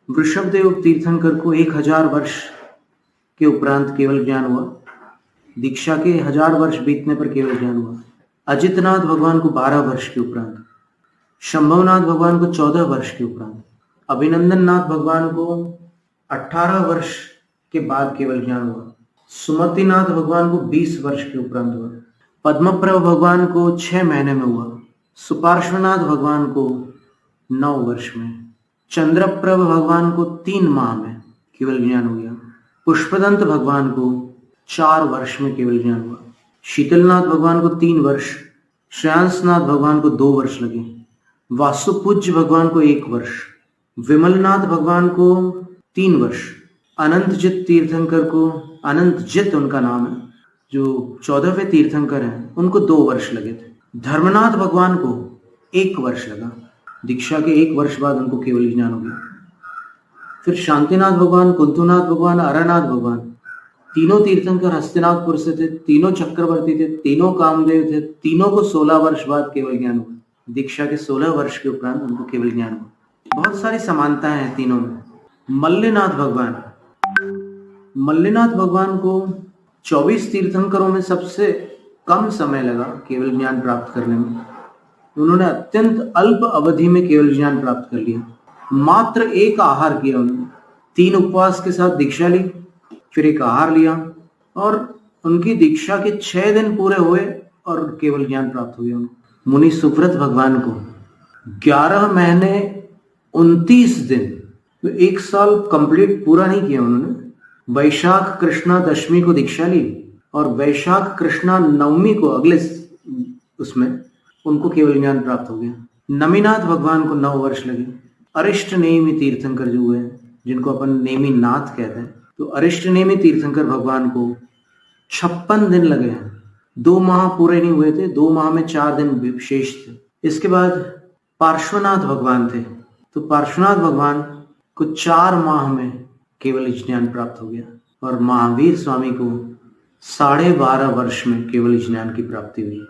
वृषभदेव तीर्थंकर को 1000 वर्ष के उपरांत केवल ज्ञान हुआ। दीक्षा के 1000 वर्ष बीतने पर केवल ज्ञान हुआ। अजितनाथ भगवान को 12 वर्ष के उपरांत, शंभवनाथ भगवान को 14 वर्ष के उपरांत, अभिनंदन नाथ भगवान को 18 वर्ष के बाद केवल ज्ञान हुआ। सुमतिनाथ भगवान को 20 वर्ष के उपरांत हुआ। पद्मप्रभ भगवान को 6 महीने में हुआ। सुपार्श्वनाथ भगवान को 9 वर्ष में। चंद्रप्रभ भगवान को 3 माह में केवल ज्ञान हो गया। पुष्पदंत भगवान को 4 वर्ष में केवल ज्ञान हुआ। शीतलनाथ भगवान को 3 वर्ष, श्रेयांसनाथ भगवान को 2 वर्ष लगे। वासुपूज्य भगवान को 1 वर्ष, विमलनाथ भगवान को 3 वर्ष, अनंतजित तीर्थंकर को, अनंतजित उनका नाम है, जो 14वें तीर्थंकर हैं, उनको 2 वर्ष लगे थे। धर्मनाथ भगवान को 1 वर्ष लगा। दीक्षा के 1 वर्ष बाद उनको केवल ज्ञान हो गया। फिर शांतिनाथ भगवान, कुंतुनाथ भगवान, अरनाथ भगवान, तीनों तीर्थंकर हस्तिनापुर से थे, तीनों चक्रवर्ती थे, तीनों कामदेव थे, तीनों को 16 वर्ष बाद केवल ज्ञान हुआ। दीक्षा के 16 वर्ष के उपरांत उनको केवल ज्ञान हुआ। बहुत सारी समानताएं हैं तीनों में। मल्लिनाथ भगवान को 24 तीर्थंकरों में सबसे कम समय लगा केवल ज्ञान प्राप्त करने में। उन्होंने अत्यंत अल्प अवधि में केवल ज्ञान प्राप्त कर लिया। मात्र 1 आहार किया उन्होंने, 3 उपवास के साथ दीक्षा ली, फिर 1 आहार लिया और उनकी दीक्षा के 6 दिन पूरे हुए और केवल ज्ञान प्राप्त हो गया उनको। मुनि सुव्रत भगवान को 11 महीने 29 दिन, तो 1 साल कंप्लीट पूरा नहीं किया उन्होंने। वैशाख कृष्णा दशमी को दीक्षा ली और वैशाख कृष्णा नवमी को अगले उसमें उनको केवल ज्ञान प्राप्त हो गया। नमीनाथ भगवान को 9 वर्ष लगे। अरिष्ट नेमी तीर्थंकर जो हुए, जिनको अपन नेमी नाथ कहते हैं, तो अरिष्ट नेमी तीर्थंकर भगवान को 56 दिन लगे हैं। 2 माह पूरे नहीं हुए थे, 2 माह में 4 दिन विशेष थे। इसके बाद पार्श्वनाथ भगवान थे, तो पार्श्वनाथ भगवान को 4 माह में केवल ज्ञान प्राप्त हो गया और महावीर स्वामी को 12.5 वर्ष में केवल ज्ञान की प्राप्ति हुई।